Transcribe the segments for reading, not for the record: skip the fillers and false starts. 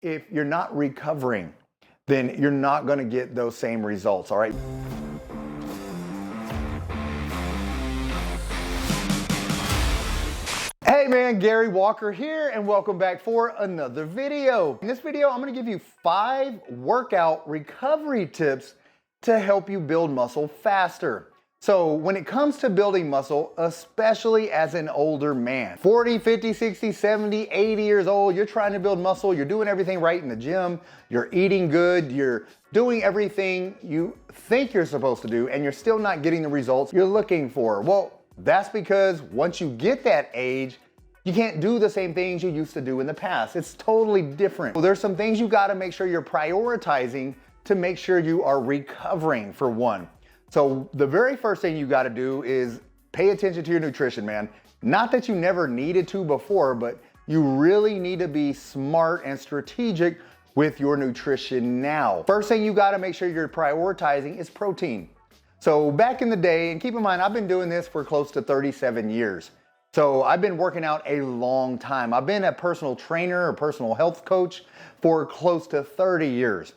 if you're not recovering, then you're not going to get those same results, all right? Hey man, Gary Walker here, and welcome back for another video. In this video, I'm going to give you 5 workout recovery tips to help you build muscle faster. So when it comes to building muscle, especially as an older man, 40, 50, 60, 70, 80 years old, you're trying to build muscle, you're doing everything right in the gym, you're eating good, you're doing everything you think you're supposed to do, and you're still not getting the results you're looking for. Well, that's because once you get that age, you can't do the same things you used to do in the past. It's totally different. Well, there's some things you gotta make sure you're prioritizing to make sure you are recovering, for one. So the very first thing you gotta do is pay attention to your nutrition, man. Not that you never needed to before, but you really need to be smart and strategic with your nutrition now. First thing you gotta make sure you're prioritizing is protein. So back in the day, and keep in mind, I've been doing this for close to 37 years. So I've been working out a long time. I've been a personal trainer or personal health coach for close to 30 years.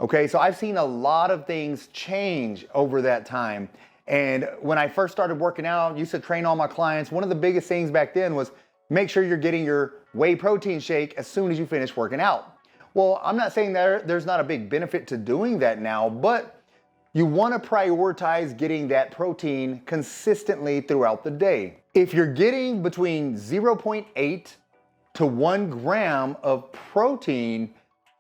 Okay, so I've seen a lot of things change over that time. And when I first started working out, used to train all my clients, one of the biggest things back then was make sure you're getting your whey protein shake as soon as you finish working out. Well, I'm not saying there's not a big benefit to doing that now, but you want to prioritize getting that protein consistently throughout the day. If you're getting between 0.8 to 1 gram of protein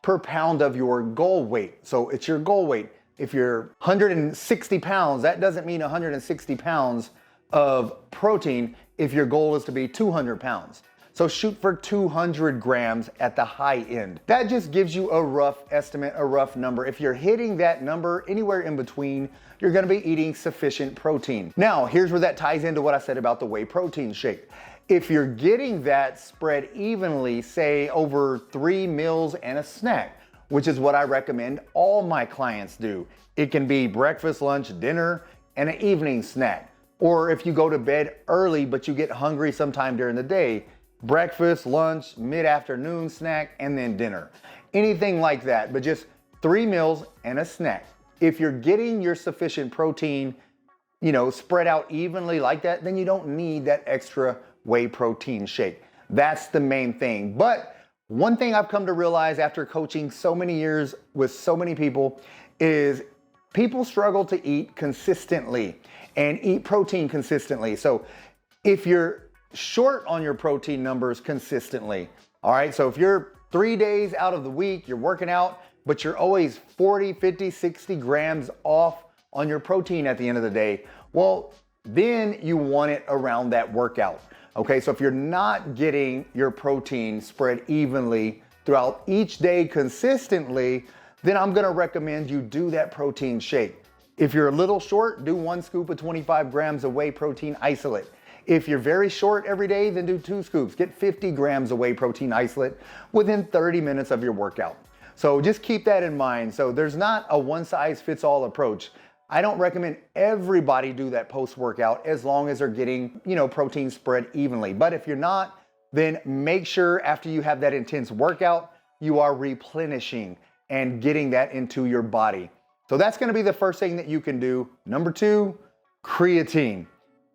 per pound of your goal weight. So it's your goal weight. If you're 160 pounds, that doesn't mean 160 pounds of protein if your goal is to be 200 pounds. So shoot for 200 grams at the high end. That just gives you a rough estimate, a rough number. If you're hitting that number anywhere in between, you're gonna be eating sufficient protein. Now, here's where that ties into what I said about the whey protein shake. If you're getting that spread evenly, say over 3 meals and a snack, which is what I recommend all my clients do. It can be breakfast, lunch, dinner, and an evening snack. Or if you go to bed early, but you get hungry sometime during the day, breakfast, lunch, mid-afternoon snack, and then dinner. Anything like that, but just 3 meals and a snack. If you're getting your sufficient protein, spread out evenly like that, then you don't need that extra whey protein shake. That's the main thing. But one thing I've come to realize after coaching so many years with so many people is people struggle to eat consistently and eat protein consistently. So if you're short on your protein numbers consistently, all right, so if you're 3 days out of the week, you're working out, but you're always 40, 50, 60 grams off on your protein at the end of the day, well, then you want it around that workout. Okay, so if you're not getting your protein spread evenly throughout each day consistently, then I'm gonna recommend you do that protein shake. If you're a little short, do 1 scoop of 25 grams of whey protein isolate. If you're very short every day, then do 2 scoops. Get 50 grams of whey protein isolate within 30 minutes of your workout. So just keep that in mind. So there's not a one-size-fits-all approach. I don't recommend everybody do that post-workout as long as they're getting, protein spread evenly. But if you're not, then make sure after you have that intense workout, you are replenishing and getting that into your body. So that's gonna be the first thing that you can do. Number 2, creatine.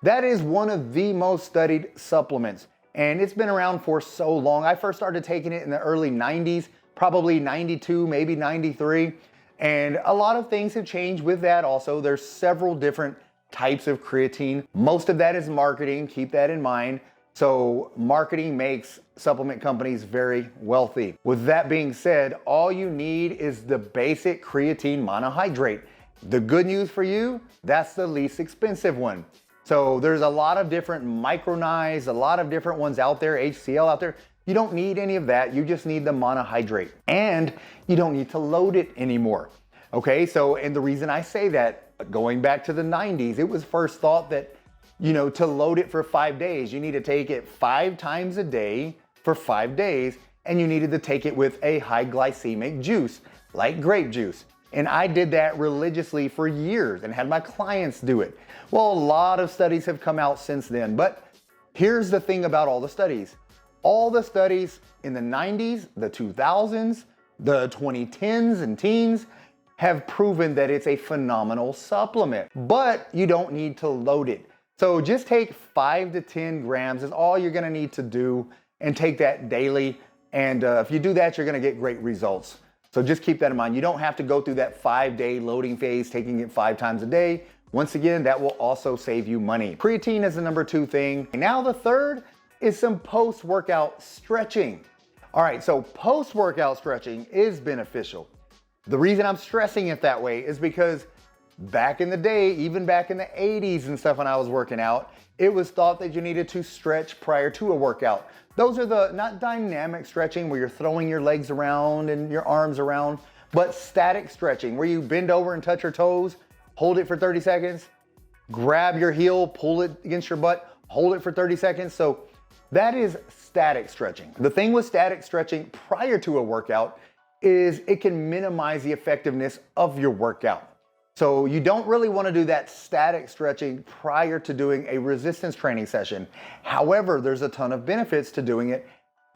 That is one of the most studied supplements, and it's been around for so long. I first started taking it in the early 90s, probably 92, maybe 93. And a lot of things have changed with that also. There's several different types of creatine. Most of that is marketing, keep that in mind. So marketing makes supplement companies very wealthy. With that being said, all you need is the basic creatine monohydrate. The good news for you, that's the least expensive one. So there's a lot of different micronized, a lot of different ones out there, HCl out there. You don't need any of that. You just need the monohydrate, and you don't need to load it anymore. Okay, so, and the reason I say that, going back to the 90s, it was first thought that, to load it for 5 days, you need to take it 5 times a day for 5 days, and you needed to take it with a high glycemic juice, like grape juice. And I did that religiously for years and had my clients do it. Well, a lot of studies have come out since then, but here's the thing about all the studies. All the studies in the 90s, the 2000s, the 2010s and teens have proven that it's a phenomenal supplement, but you don't need to load it. So just take 5 to 10 grams is all you're gonna need to do, and take that daily. And if you do that, you're gonna get great results. So just keep that in mind. You don't have to go through that 5-day loading phase, taking it 5 times a day. Once again, that will also save you money. Creatine is the number 2 thing. Now the third is some post-workout stretching. All right, so post-workout stretching is beneficial. The reason I'm stressing it that way is because back in the day, even back in the 80s and stuff when I was working out, it was thought that you needed to stretch prior to a workout. Those are the not dynamic stretching where you're throwing your legs around and your arms around, but static stretching where you bend over and touch your toes, hold it for 30 seconds, grab your heel, pull it against your butt, hold it for 30 seconds. So that is static stretching. The thing with static stretching prior to a workout is it can minimize the effectiveness of your workout. So you don't really want to do that static stretching prior to doing a resistance training session. However, there's a ton of benefits to doing it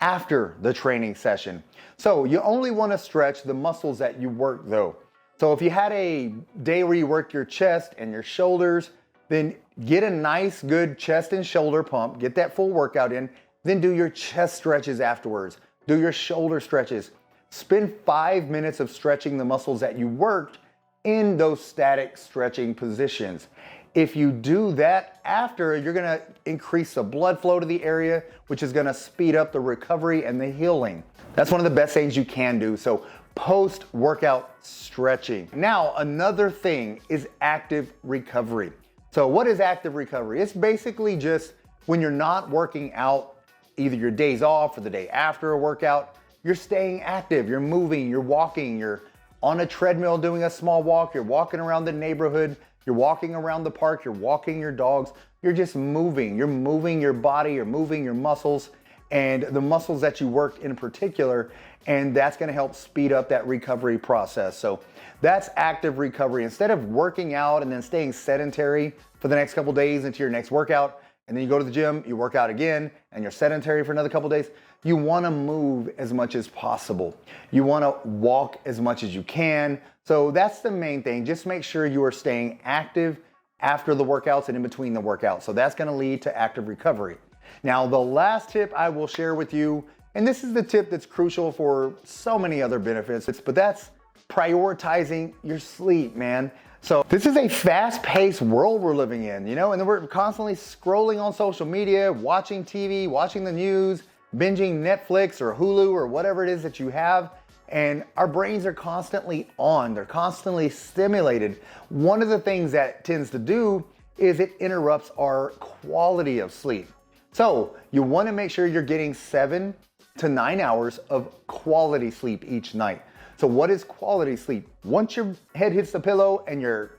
after the training session. So you only want to stretch the muscles that you work though. So if you had a day where you work your chest and your shoulders, then get a nice good chest and shoulder pump, get that full workout in, then do your chest stretches afterwards, do your shoulder stretches. Spend 5 minutes of stretching the muscles that you worked in those static stretching positions. If you do that after, you're gonna increase the blood flow to the area, which is gonna speed up the recovery and the healing. That's one of the best things you can do. So post-workout stretching. Now, another thing is active recovery. So what is active recovery? It's basically just when you're not working out, either your days off or the day after a workout, you're staying active, you're moving, you're walking, you're on a treadmill doing a small walk, you're walking around the neighborhood, you're walking around the park, you're walking your dogs, you're just moving. You're moving your body, you're moving your muscles, and the muscles that you work in particular, and that's gonna help speed up that recovery process. So that's active recovery. Instead of working out and then staying sedentary for the next couple days into your next workout, and then you go to the gym, you work out again, and you're sedentary for another couple days, you wanna move as much as possible. You wanna walk as much as you can. So that's the main thing. Just make sure you are staying active after the workouts and in between the workouts. So that's gonna lead to active recovery. Now, the last tip I will share with you, and this is the tip that's crucial for so many other benefits, but that's prioritizing your sleep, man. So this is a fast-paced world we're living in, you know, and we're constantly scrolling on social media, watching TV, watching the news, binging Netflix or Hulu or whatever it is that you have, and our brains are constantly on, they're constantly stimulated. One of the things that tends to do is it interrupts our quality of sleep. So you want to make sure you're getting 7 to 9 hours of quality sleep each night. So what is quality sleep? Once your head hits the pillow and you're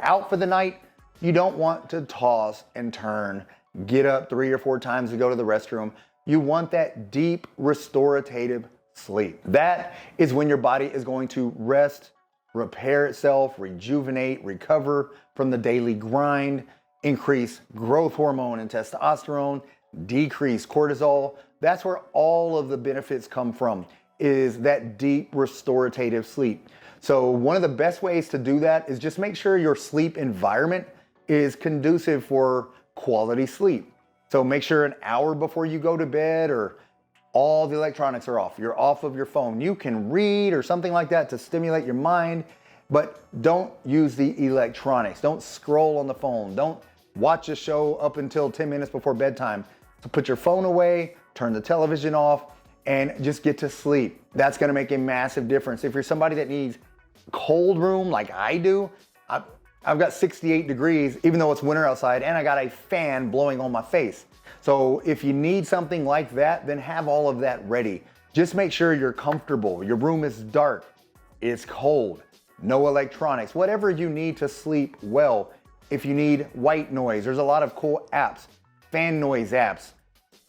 out for the night, you don't want to toss and turn, get up 3 or 4 times to go to the restroom. You want that deep restorative sleep. That is when your body is going to rest, repair itself, rejuvenate, recover from the daily grind, increase growth hormone and testosterone, decrease cortisol. That's where all of the benefits come from, is that deep restorative sleep. So one of the best ways to do that is just make sure your sleep environment is conducive for quality sleep. So make sure an hour before you go to bed or all the electronics are off. You're off of your phone. You can read or something like that to stimulate your mind, but don't use the electronics. Don't scroll on the phone. Don't watch a show up until 10 minutes before bedtime. So put your phone away, turn the television off, and just get to sleep. That's gonna make a massive difference. If you're somebody that needs cold room like I do, I've got 68 degrees, even though it's winter outside, and I got a fan blowing on my face. So if you need something like that, then have all of that ready. Just make sure you're comfortable. Your room is dark, it's cold, no electronics, whatever you need to sleep well. If you need white noise, there's a lot of cool apps, fan noise apps,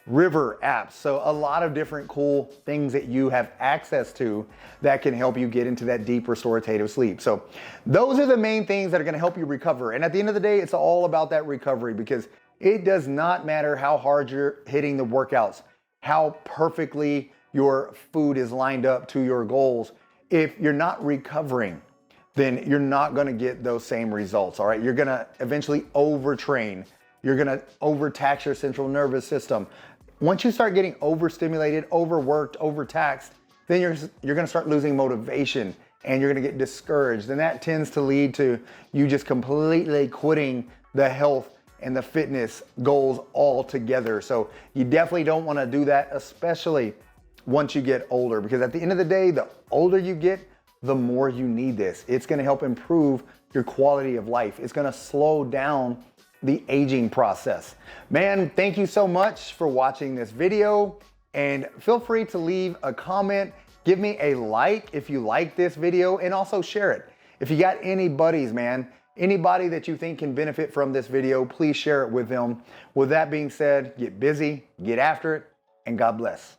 river apps. So a lot of different cool things that you have access to that can help you get into that deep restorative sleep. So those are the main things that are gonna help you recover. And at the end of the day, it's all about that recovery, because it does not matter how hard you're hitting the workouts. how perfectly your food is lined up to your goals. If you're not recovering, then you're not gonna get those same results, all right? You're gonna eventually overtrain. You're gonna overtax your central nervous system. Once you start getting overstimulated, overworked, overtaxed, then you're gonna start losing motivation and you're gonna get discouraged. And that tends to lead to you just completely quitting the health and the fitness goals altogether. So you definitely don't wanna do that, especially once you get older, because at the end of the day, the older you get, the more you need this. It's gonna help improve your quality of life. It's gonna slow down the aging process. Man, thank you so much for watching this video, and feel free to leave a comment. Give me a like if you like this video, and also share it. If you got any buddies, man, anybody that you think can benefit from this video, please share it with them. With that being said, get busy, get after it, and God bless.